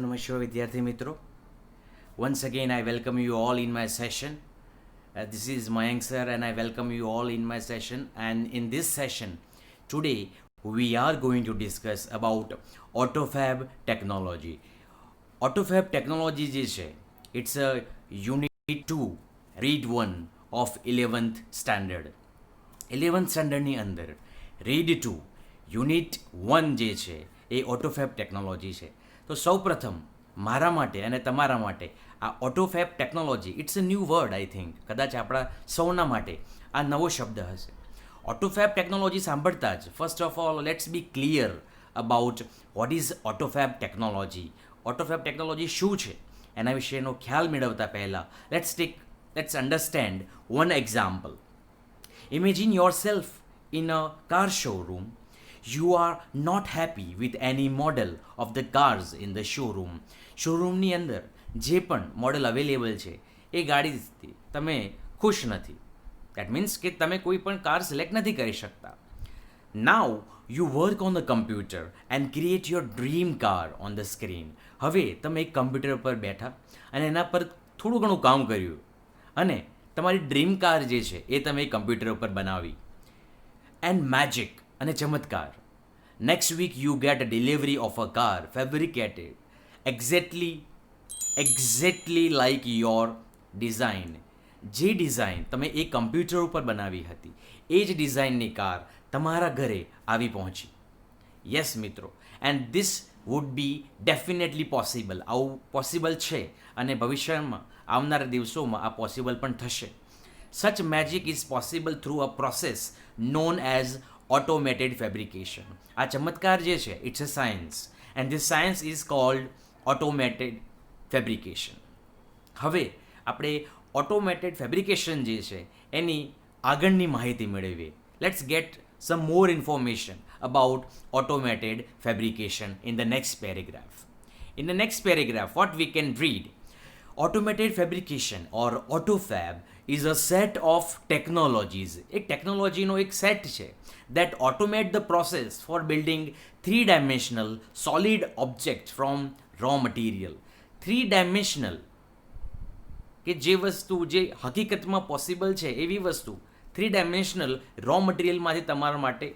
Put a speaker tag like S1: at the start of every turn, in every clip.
S1: નમસ્કાર વિદ્યાર્થી મિત્રો. Once again, I welcome you all in my session. This is Mayank sir, and I welcome you all in my session. And in this session, today we are going to discuss about AutoFab technology. AutoFab technology જે છે, it's a Unit 2, Read 1 of 11th standard. 11th સ્ટાન્ડર્ડની અંદર read 2 unit 1 જે છે એ ઓટોફેબ technology છે. તો સૌપ્રથમ મારા માટે અને તમારા માટે આ AutoFab technology it's a new word. I think કદાચ આપણા સૌના માટે આ નવો શબ્દ હશે. ઓટોફેબ ટેકનોલોજી સાંભળતા જ first of all let's be clear about what is AutoFab technology. AutoFab technology શું છે એના વિશેનો ખ્યાલ મેળવતા પહેલાં let's understand one example. Imagine yourself in a car showroom. You are not happy with any model of the cars in the showroom. શોરૂમની અંદર જે પણ મોડલ અવેલેબલ છે એ ગાડીથી તમે ખુશ નથી. દેટ મીન્સ કે તમે કોઈ પણ કાર સિલેક્ટ નથી કરી શકતા. Now you work on the computer and create your dream car on the screen. હવે તમે એક કમ્પ્યુટર પર બેઠા અને એના પર થોડું ઘણું કામ કર્યું અને તમારી ડ્રીમ કાર જે છે એ તમે કમ્પ્યુટર ઉપર બનાવી. એન્ડ મેજિક અને ચમત્કાર, next week you get a delivery of a car fabricated exactly like your design. જે ડિઝાઇન તમે એ કમ્પ્યુટર ઉપર બનાવી હતી એ જ ડિઝાઇનની કાર તમારા ઘરે આવી પહોંચી. યસ મિત્રો, and this would be definitely possible. આવું પોસિબલ છે અને ભવિષ્યમાં આવનારા દિવસોમાં આ પોસિબલ પણ થશે. Such magic is possible through a process known as automated fabrication. આ ચમત્કાર જે છે it's a science and this science is called automated fabrication. હવે આપણે ઓટોમેટેડ ફેબ્રિકેશન જે છે એની આગળની માહિતી મેળવીએ. Let's gate some more information about automated fabrication in the next paragraph. In the next paragraph, what we can read: automated fabrication or AutoFab is a set of technologies. એક ટેકનોલોજીનો એક set છે that automate the process for building three-dimensional solid objects from raw material. Three-dimensional કે જે વસ્તુ જે હકીકતમાં possible છે એવી વસ્તુ થ્રી ડાયમેન્શનલ રો મટીરિયલમાંથી તમારા માટે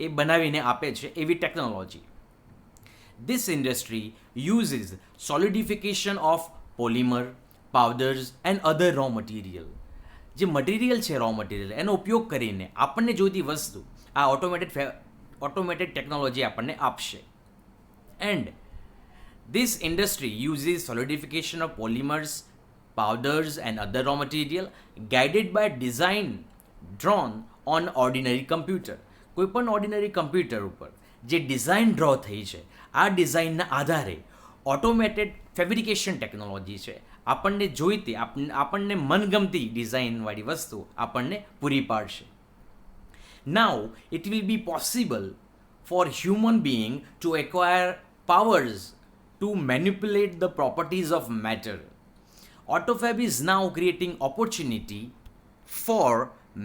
S1: એ બનાવીને આપે છે એવી technology. This industry uses solidification of polymer, powders and other raw material. જે મટીરિયલ છે રો મટીરિયલ એનો ઉપયોગ કરીને આપણને જોઈતી વસ્તુ આ ઓટોમેટેડ ટેકનોલોજી આપણને આપશે. And this industry uses solidification of polymers, powders and other raw material guided by design drawn on ordinary computer. કોઈ પણ ઓર્ડિનરી કમ્પ્યુટર ઉપર જે ડિઝાઇન ડ્રો થઈ છે આ ડિઝાઇનના આધારે ઓટોમેટેડ ફેબ્રિકેશન ટેકનોલોજી છે આપણને જોઈતી આપણને મનગમતી ડિઝાઇનવાળી વસ્તુ આપણને પૂરી પાડશે. Now it will be possible for human being to acquire powers to manipulate the properties of matter. AutoFab is now creating opportunity for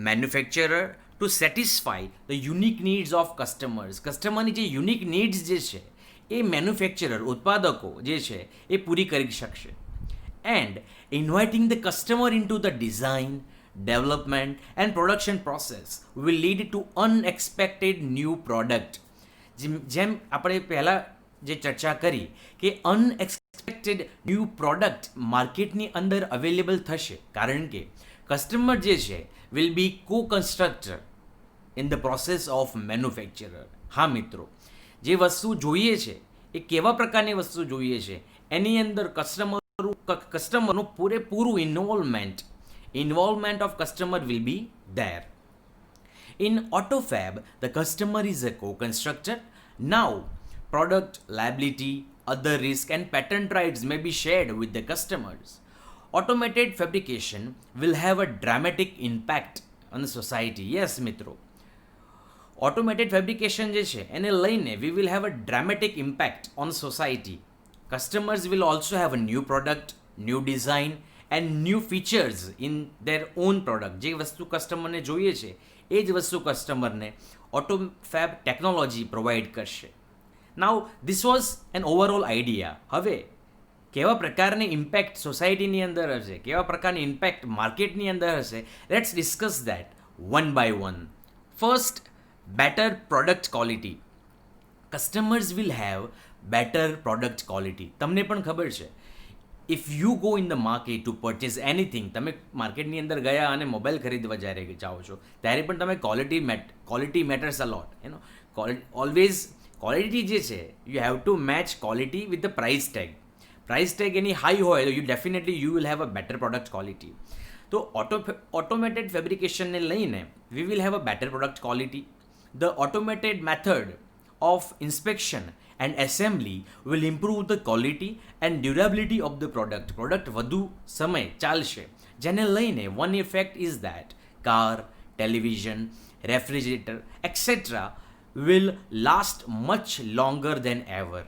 S1: manufacturer to satisfy the unique needs of customers. કસ્ટમરની જે unique needs જે છે એ manufacturer ઉત્પાદકો જે છે એ પૂરી કરી શકશે. And inviting the customer in to the design, development and production process will lead to unexpected new product. જેમ આપણે પહેલાં જે ચર્ચા કરી કે અનએક્સપેક્ટેડ ન્યૂ પ્રોડક્ટ માર્કેટની અંદર અવેલેબલ થશે કારણ કે કસ્ટમર જે છે વિલ બી કો constructor in the process of manufacturer. હા મિત્રો, જે વસ્તુ જોઈએ છે એ કેવા પ્રકારની વસ્તુ જોઈએ છે એની અંદર કસ્ટમરનું પૂરેપૂરું involvement of customer will be there. In AutoFab the customer is a co-constructor. Now product liability, other risk and patent rights may be shared with the customers. Automated fabrication will have a dramatic impact on the society. Yes મિત્રો, automated fabrication જે છે એને લઈને we will have a dramatic impact on society. Customers will also have a new product, new design and new features in their own product. જે વસ્તુ કસ્ટમરને જોઈએ છે એ જ વસ્તુ કસ્ટમરને AutoFab ટેકનોલોજી પ્રોવાઈડ કરશે. Now this was an overall idea. હવે કેવા પ્રકારની ઇમ્પેક્ટ સોસાયટીની અંદર હશે, કેવા પ્રકારની ઇમ્પેક્ટ માર્કેટની અંદર હશે, let's discuss that one by one. First, better product quality. Customers will have better product quality. તમને પણ ખબર છે, if you go in the market to purchase anything, તમે માર્કેટની અંદર ગયા અને મોબાઈલ ખરીદવા જ્યારે જાઓ છો ત્યારે પણ તમે quality matters a lot, you know. Always quality જે છે, you have to match quality with the price tag. Price tag એની હાઈ હોય તો you will have a better product quality. તો ઓટોમેટેડ ફેબ્રિકેશનને લઈને we will have a better product quality. The automated method of inspection and assembly will improve the quality and durability of the product. Product વધુ સમય ચાલશે, જેને લઈને one effect is that car, television, refrigerator, etc. will last much longer than ever.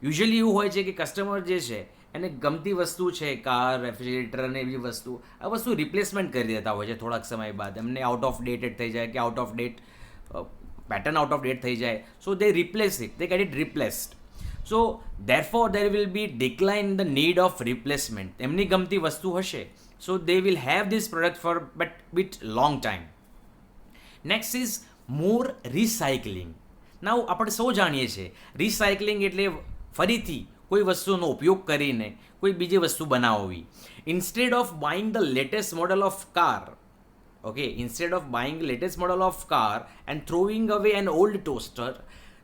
S1: Usually એવું હોય છે કે customer જે છે એને ગમતી વસ્તુ છે, કાર, રેફ્રિજરેટર અને એવી વસ્તુ, આ વસ્તુ રિપ્લેસમેન્ટ કરી દેતા હોય છે થોડાક સમય બાદ. એમને આઉટ ઓફ ડેટેડ થઈ જાય કે out of date pattern out of date થઈ જાય, so they replace it, they get it replaced. So therefore there will be decline the need of replacement. એમની ગમતી વસ્તુ હશે, so they will have this product for with long time. Next is more recycling. Now આપણે સૌ જાણીએ છીએ recycling એટલે ફરીથી કોઈ વસ્તુનો ઉપયોગ કરીને કોઈ બીજી વસ્તુ બનાવવી. Instead of buying the latest model of car, okay, instead of buying latest model of car and throwing away an old toaster,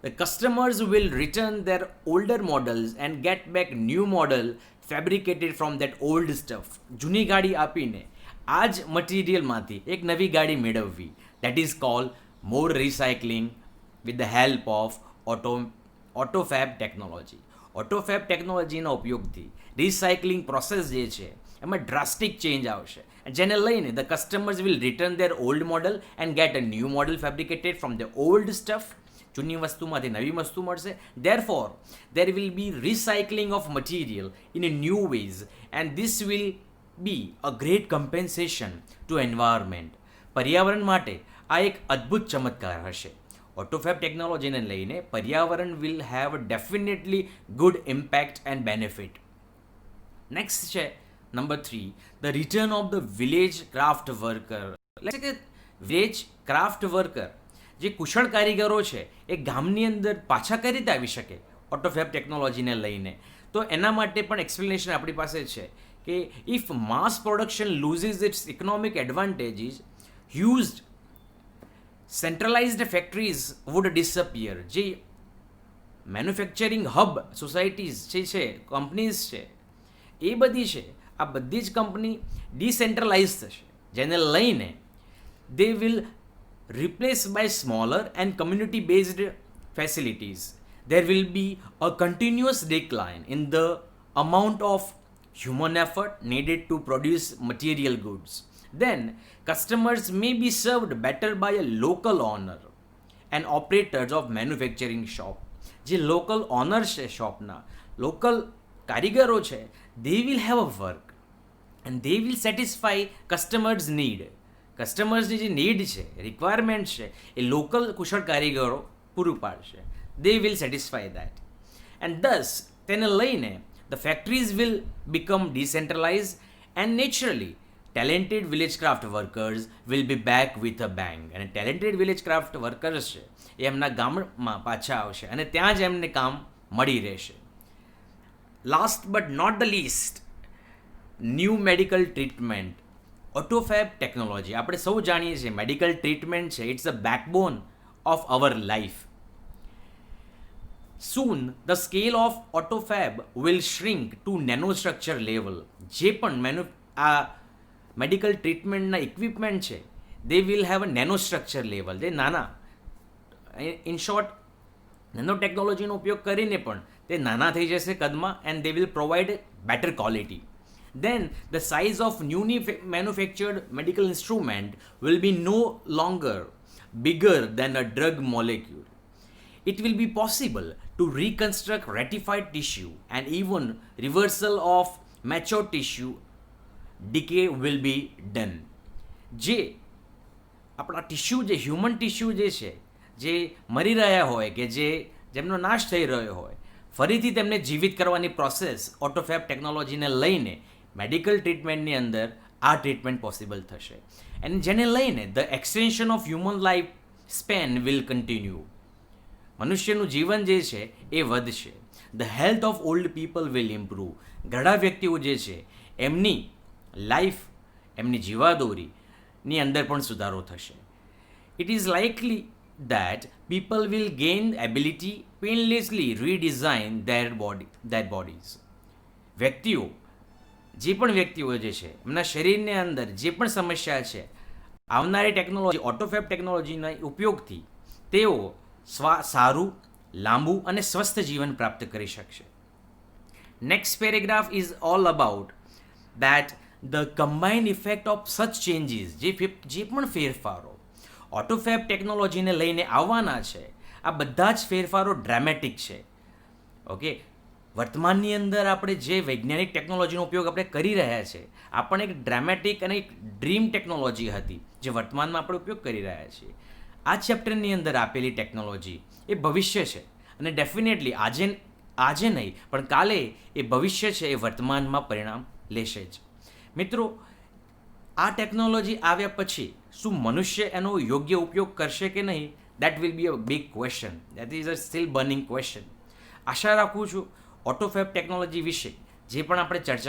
S1: the customers will return their older models and get back new model fabricated from that old stuff. જૂની ગાડી આપીને આ જ મટીરિયલમાંથી એક નવી ગાડી મેળવવી. that is called more recycling with the help of AutoFab technology. AutoFab ટેકનોલોજીના ઉપયોગથી રિસાયકલિંગ પ્રોસેસ જે છે એમાં ડ્રાસ્ટિક ચેન્જ આવશે, જેને લઈને the customers will return their old model and get a new model fabricated from the old stuff. જૂની વસ્તુમાંથી નવી વસ્તુ મળશે. Therefore there will be recycling of material in a new ways and this will be a great compensation to environment. પર્યાવરણ માટે આ એક અદ્ભુત ચમત્કાર હશે. AutoFab ટેકનોલોજીને લઈને પર્યાવરણ will have definitely good impact and benefit. Next છે number 3, the return of the village craft worker. એટલે કે વિલેજ ક્રાફ્ટ વર્કર જે કુશળ કારીગરો છે એ ગામની અંદર પાછા કઈ રીતે આવી શકે AutoFab ટેકનોલોજીને લઈને. તો એના માટે પણ એક્સપ્લેનેશન આપણી પાસે છે કે if mass production loses its economic advantages, huge centralised factories would disappear. જે મેન્યુફેક્ચરિંગ હબ સોસાયટીઝ જે છે, કંપનીઝ છે, એ બધી છે, આ બધી જ કંપની ડિસેન્ટ્રલાઇઝ થશે, જેને લઈને they will replace by smaller and community based facilities. There will be a continuous decline in the amount of human effort needed to produce material goods. Then customers may be served better by a local owner and operators of manufacturing shop. જે local owners છે શોપના, local કારીગરો છે, they will have a work and they will satisfy customers' need. કસ્ટમર્સની જે need છે, requirement છે, એ local કુશળ કારીગરો પૂરું પાડશે. they will satisfy that. And thus તેને લઈને the factories will become decentralized and naturally talented village craft workers will be back with a bang. અને talented village craft workers છે એ એમના ગામમાં પાછા આવશે અને ત્યાં જ એમને કામ મળી રહેશે. Last but not the least, new medical treatment. AutoFab technology, આપણે સૌ જાણીએ છીએ મેડિકલ ટ્રીટમેન્ટ છે, it's a backbone of our life. Soon, the scale of AutoFab will shrink to nanostructure level. જે પણ આ મેડિકલ ટ્રીટમેન્ટના ઇક્વિપમેન્ટ છે, they will have a nanostructure level. જે નાના, ઇન શોર્ટ નેનો ટેકનોલોજીનો ઉપયોગ કરીને પણ તે નાના થઈ જશે કદમાં and they will provide better quality. Then the size of newly manufactured medical instrument will be no longer bigger than a drug molecule. It will be possible to reconstruct ratified tissue and even reversal of mature tissue decay will be done. જે આપણા tissue, જે human tissue જે છે, જે મરી રહ્યા હોય કે જેમનો નાશ થઈ રહ્યો હોય, ફરીથી તેમને જીવિત કરવાની પ્રોસેસ ઓટોફેબ ટેકનોલોજીને લઈને મેડિકલ ટ્રીટમેન્ટની અંદર આ ટ્રીટમેન્ટ પોસિબલ થશે. અને જેને લઈને the extension of human life span will continue. મનુષ્યનું જીવન જે છે એ વધશે. The health of old people will improve. ઘણા વ્યક્તિઓ જે છે એમની લાઈફ, એમની જીવાદોરીની અંદર પણ સુધારો થશે. It is likely that people will gain ability painlessly redesign their bodies. જે પણ વ્યક્તિઓ જે છે એમના શરીરની અંદર જે પણ સમસ્યા છે, આવનારી ટેકનોલોજી ઓટોફેબ ટેકનોલોજીના ઉપયોગથી તેઓ સારું, લાંબુ અને સ્વસ્થ જીવન પ્રાપ્ત કરી શકશે. Next paragraph is all about that the combined effect of such changes, જે પણ ફેરફારો ઓટોફેબ ટેકનોલોજીને લઈને આવવાના છે, આ બધા જ ફેરફારો ડ્રામેટિક છે. ઓકે, વર્તમાનની અંદર આપણે જે વૈજ્ઞાનિક ટેકનોલોજીનો ઉપયોગ આપણે કરી રહ્યા છે, આ પણ એક ડ્રામેટિક અને એક ડ્રીમ ટેકનોલોજી હતી જે વર્તમાનમાં આપણે ઉપયોગ કરી રહ્યા છીએ. આ ચેપ્ટરની અંદર આપેલી ટેકનોલોજી એ ભવિષ્ય છે અને ડેફિનેટલી આજે નહીં પણ કાલે એ ભવિષ્ય છે એ વર્તમાનમાં પરિણામ લેશે જ. મિત્રો, આ ટેકનોલોજી આવ્યા પછી શું મનુષ્ય એનો યોગ્ય ઉપયોગ કરશે કે નહીં? That will be a big question. That is a still burning question. આશા રાખું છું ઓટોફેબ ટેકનોલોજી વિશે જે પણ આપણે ચર્ચા